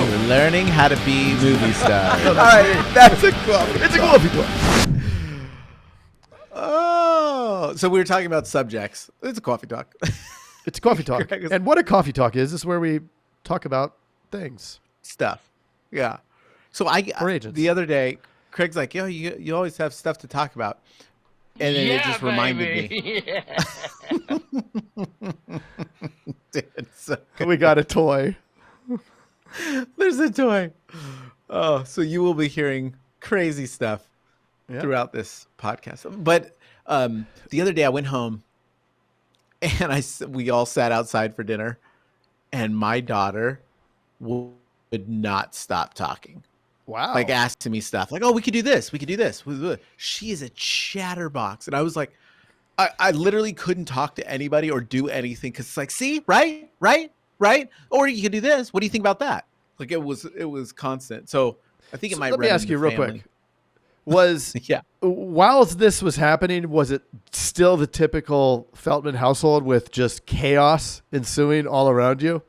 You're learning how to be movie stars. All right, that's a coffee. It's a coffee talk. Oh, so we were talking about subjects. It's a coffee talk. It's a coffee talk. And what a coffee talk is where we talk about things. Stuff. Yeah. So the other day, Craig's like, yo, you always have stuff to talk about. And then it just reminded me. Dude, so we got a toy. There's a toy. Oh, so you will be hearing crazy stuff throughout this podcast. But the other day I went home and we all sat outside for dinner, and my daughter would not stop talking. Wow. Like asking me stuff like, oh, we could do this. We could do this. She is a chatterbox. And I was like, I literally couldn't talk to anybody or do anything. Cause it's like, see, right. Or you could do this. What do you think about that? Like it was constant. So I think it might. Let me ask you real quick. Was while this was happening, was it still the typical Feltman household with just chaos ensuing all around you?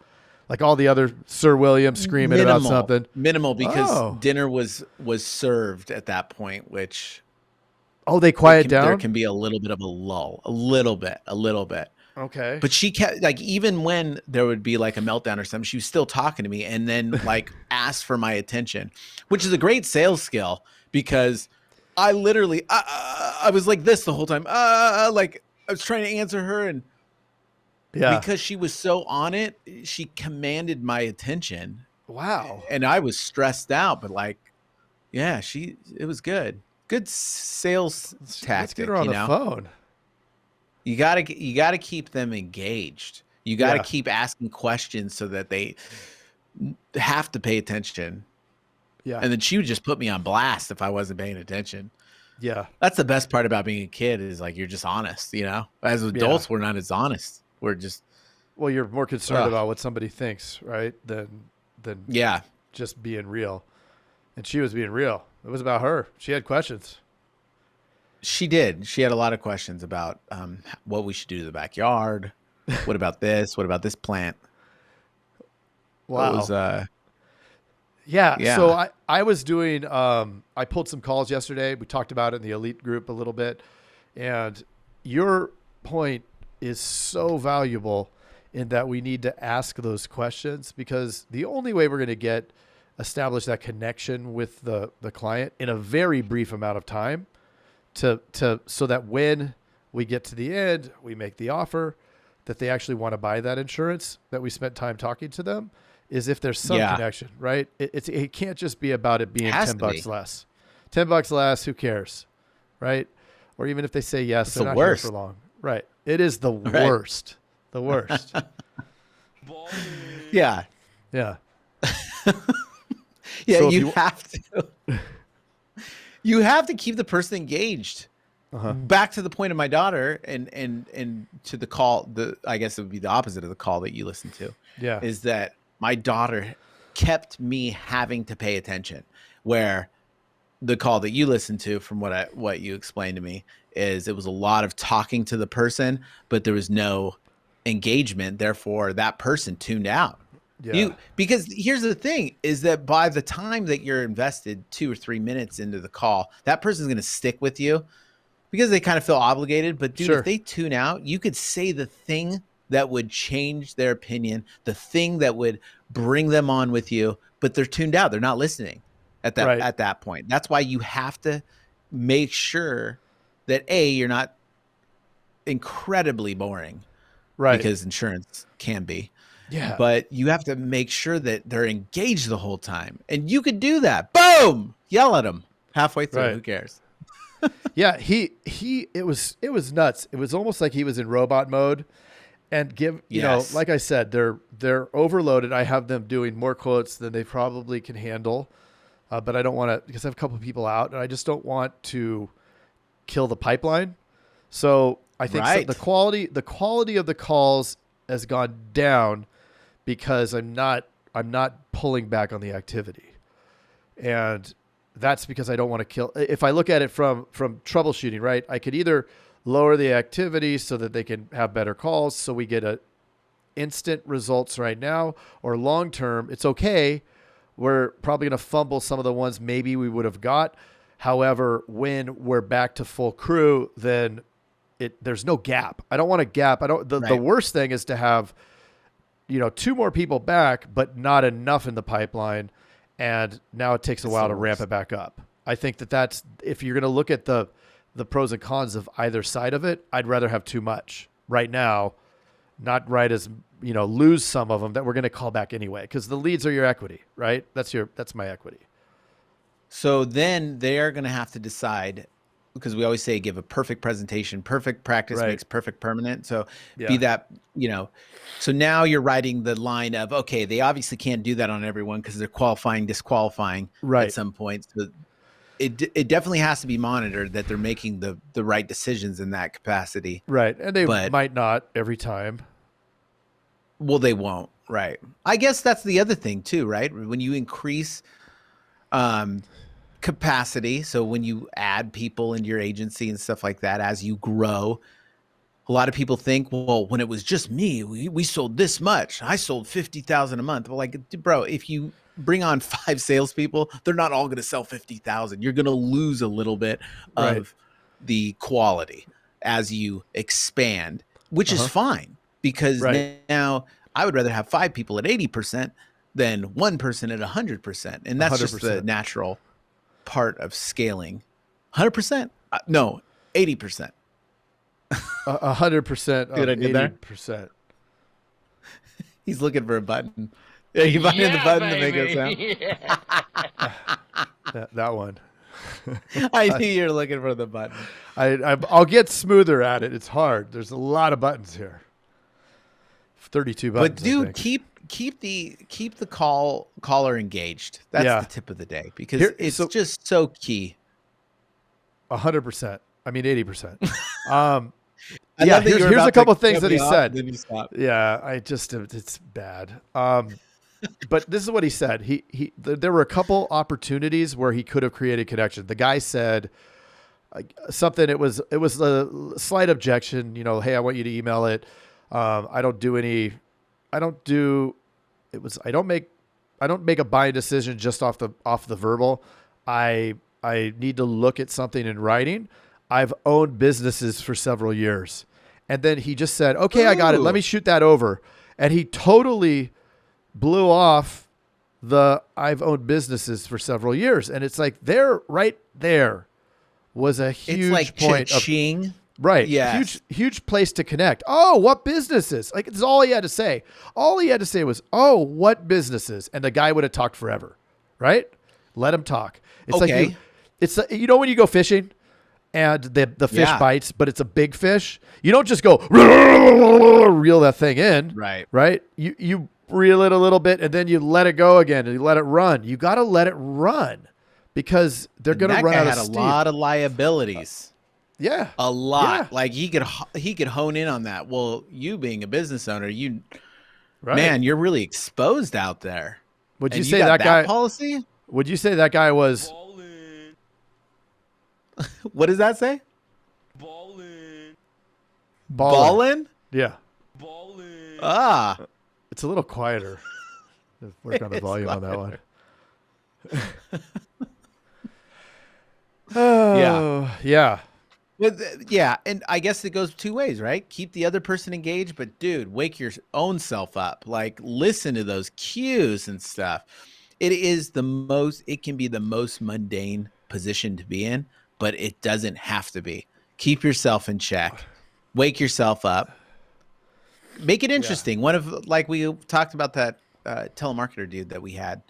Like all the other Sir William screaming about something. Minimal, because dinner was served at that point, which they quiet down. There can be a little bit of a lull, a little bit. Okay. But she kept, like, even when there would be like a meltdown or something, she was still talking to me and then like asked for my attention, which is a great sales skill, because I literally I was like this the whole time. Like I was trying to answer her, and because she was so on it, she commanded my attention. Wow. And I was stressed out, but like, it was good. Good sales tactic. Let's get her on the phone. You gotta keep them engaged. You gotta keep asking questions so that they have to pay attention. Yeah. And then she would just put me on blast if I wasn't paying attention. Yeah. That's the best part about being a kid, is like, you're just honest, you know? As adults, we're not as honest. We're just, well, you're more concerned about what somebody thinks, right? Than just being real. And she was being real. It was about her. She had questions. She did. She had a lot of questions about what we should do to the backyard. What about this? What about this plant? Wow. It was, yeah. So I was doing, I pulled some calls yesterday. We talked about it in the elite group a little bit. And your point is so valuable in that we need to ask those questions, because the only way we're going to establish that connection with the client in a very brief amount of time so that when we get to the end, we make the offer that they actually want to buy that insurance, that we spent time talking to them, is if there's some connection, right? It can't just be about it being $10 less. $10 less, who cares, right? Or even if they say yes, they're not here for long. Right. It is the worst. The worst. Yeah. Yeah. Yeah, so you have to keep the person engaged. Back to the point of my daughter and to the call, I guess it would be the opposite of the call that you listened to. Yeah. Is that my daughter kept me having to pay attention, where the call that you listened to, from what you explained to me, is it was a lot of talking to the person, but there was no engagement. Therefore, that person tuned out. Yeah. Because here's the thing, is that by the time that you're invested 2 or 3 minutes into the call, that person's going to stick with you because they kind of feel obligated. But dude, if they tune out, you could say the thing that would change their opinion, the thing that would bring them on with you, but they're tuned out. They're not listening at that point. That's why you have to make sure that you're not incredibly boring, right? Because insurance can be. Yeah. But you have to make sure that they're engaged the whole time. And you could do that. Boom! Yell at them halfway through. Who cares? Yeah, it was nuts. It was almost like he was in robot mode. And you know, like I said, they're overloaded. I have them doing more quotes than they probably can handle. But I don't want to, because I have a couple of people out, and I just don't want to kill the pipeline. So I think the quality of the calls has gone down, because I'm not pulling back on the activity. And that's because I don't want to kill. If I look at it from troubleshooting, right, I could either lower the activity so that they can have better calls, so we get instant results right now, or long term, it's okay. we're probably going to fumble some of the ones maybe we would have got. However, when we're back to full crew, then there's no gap. I don't want a gap. The worst thing is to have, 2 more people back, but not enough in the pipeline. And now it takes a while to ramp it back up. I think that's, if you're going to look at the pros and cons of either side of it, I'd rather have too much right now, not right as, lose some of them that we're going to call back anyway. Because the leads are your equity, right? That's my equity. So then they are going to have to decide, because we always say give a perfect presentation, perfect practice makes perfect permanent. So be that, so now you're writing the line of, okay, they obviously can't do that on everyone because they're qualifying, disqualifying at some point. So it definitely has to be monitored that they're making the right decisions in that capacity. Right. And they might not every time. Well, they won't. Right. I guess that's the other thing too, right? When you increase capacity, so when you add people into your agency and stuff like that, as you grow, a lot of people think, well, when it was just me, we sold this much. I sold 50,000 a month. Well, like, bro, if you bring on 5 salespeople, they're not all going to sell 50,000. You're going to lose a little bit of the quality as you expand, which is fine, because now I would rather have 5 people at 80% than 1 person at 100%. And that's 100%. Just the natural part of scaling. 100%? No, 80%. 100% of 80%. He's looking for a button. Yeah, you find the button to make a sound. that one. I knew you were looking for the button. I'll get smoother at it. It's hard. There's a lot of buttons here. 32 buttons. But dude, keep the caller engaged. That's the tip of the day, because it's just so key. 100%. I mean 80%. Here's a couple of things that he said. Yeah, it's bad. But this is what he said. There were a couple opportunities where he could have created connection. The guy said something. It was a slight objection. Hey, I want you to email it. I don't make a buying decision just off the verbal. I need to look at something in writing. I've owned businesses for several years. And then he just said, okay, I got it. Let me shoot that over. And he totally blew off I've owned businesses for several years. And it's like, right there was a huge point cha-ching. Right. Yeah. Huge place to connect. Oh, what businesses? Like, it's all he had to say. All he had to say was, oh, what businesses? And the guy would have talked forever. Right? Let him talk. It's like, when you go fishing and the fish bites, but it's a big fish, you don't just go reel that thing in. Right. Right. You reel it a little bit and then you let it go again and you let it run. You got to let it run because they're going to run out of steam. That guy had a lot of liabilities. Yeah. A lot. Yeah. Like he could hone in on that. Well, you being a business owner, man, you're really exposed out there. Would you say that guy policy? Would you say that guy was What does that say? Ballin'? Yeah. Ballin'. Ah. It's a little quieter. Work on the volume on that one. Yeah. Yeah, and I guess it goes 2 ways, right? Keep the other person engaged, but dude, wake your own self up. Like, listen to those cues and stuff. It can be the most mundane position to be in, but it doesn't have to be. Keep yourself in check. Wake yourself up. Make it interesting. One of, like, we talked about that telemarketer dude that we had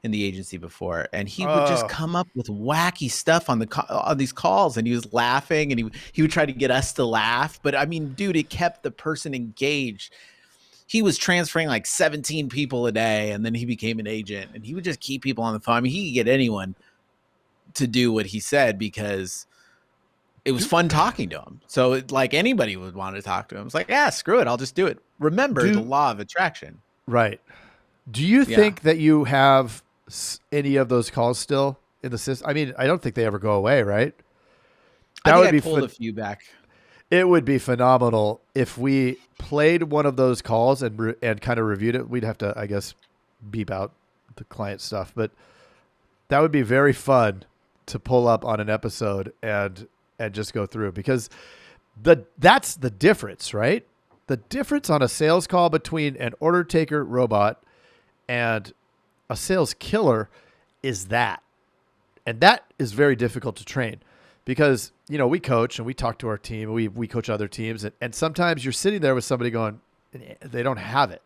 in the agency before, and he would just come up with wacky stuff on these calls, and he was laughing, and he would try to get us to laugh. But I mean, dude, it kept the person engaged. He was transferring like 17 people a day, and then he became an agent, and he would just keep people on the phone. I mean, he could get anyone to do what he said because it was fun talking to him. So like anybody would want to talk to him. It's like, yeah, screw it, I'll just do it. Remember the law of attraction. Right. Do you think that you have any of those calls still in the system? I mean, I don't think they ever go away, right? I pulled a few back. It would be phenomenal if we played one of those calls and kind of reviewed it. We'd have to, I guess, beep out the client stuff, but that would be very fun to pull up on an episode and just go through, because that's the difference, right? The difference on a sales call between an order taker robot and a sales killer is that. And that is very difficult to train, because, we coach and we talk to our team, we coach other teams, and sometimes you're sitting there with somebody going, they don't have it.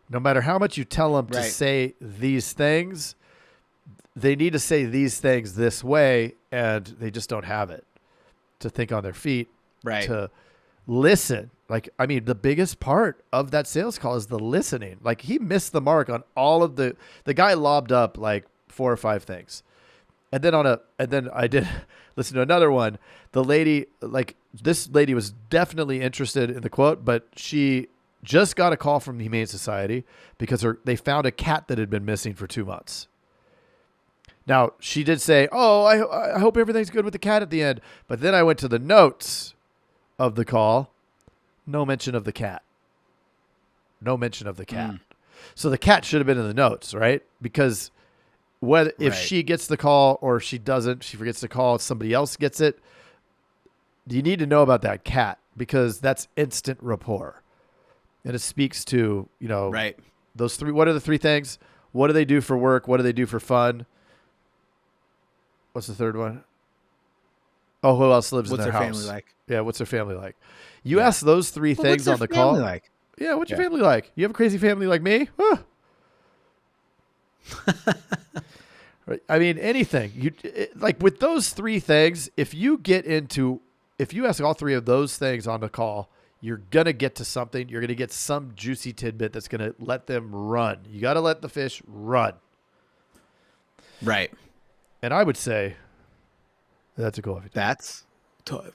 No matter how much you tell them to say these things, they need to say these things this way, and they just don't have it to think on their feet, to listen. The biggest part of that sales call is the listening. Like, he missed the mark on all of the guy lobbed up like 4 or 5 things. And then I did listen to another one. The lady, this lady was definitely interested in the quote, but she just got a call from the Humane Society because they found a cat that had been missing for 2 months. Now, she did say, I hope everything's good with the cat at the end. But then I went to the notes of the call. No mention of the cat. No mention of the cat. So the cat should have been in the notes, right? Because if she gets the call or she doesn't, she forgets to call, somebody else gets it, you need to know about that cat, because that's instant rapport. And it speaks to, those 3. What are the 3 things? What do they do for work? What do they do for fun? What's the third one? Oh, who else lives in their house? What's their family like? Yeah, what's their family like? You ask those 3 things on the call. What's their family like? Yeah, what's your family like? You have a crazy family like me? Anything. With those 3 things, if you ask all 3 of those things on the call, you're going to get to something. You're going to get some juicy tidbit that's going to let them run. You got to let the fish run. Right. And I would say that's a goal. That's tough.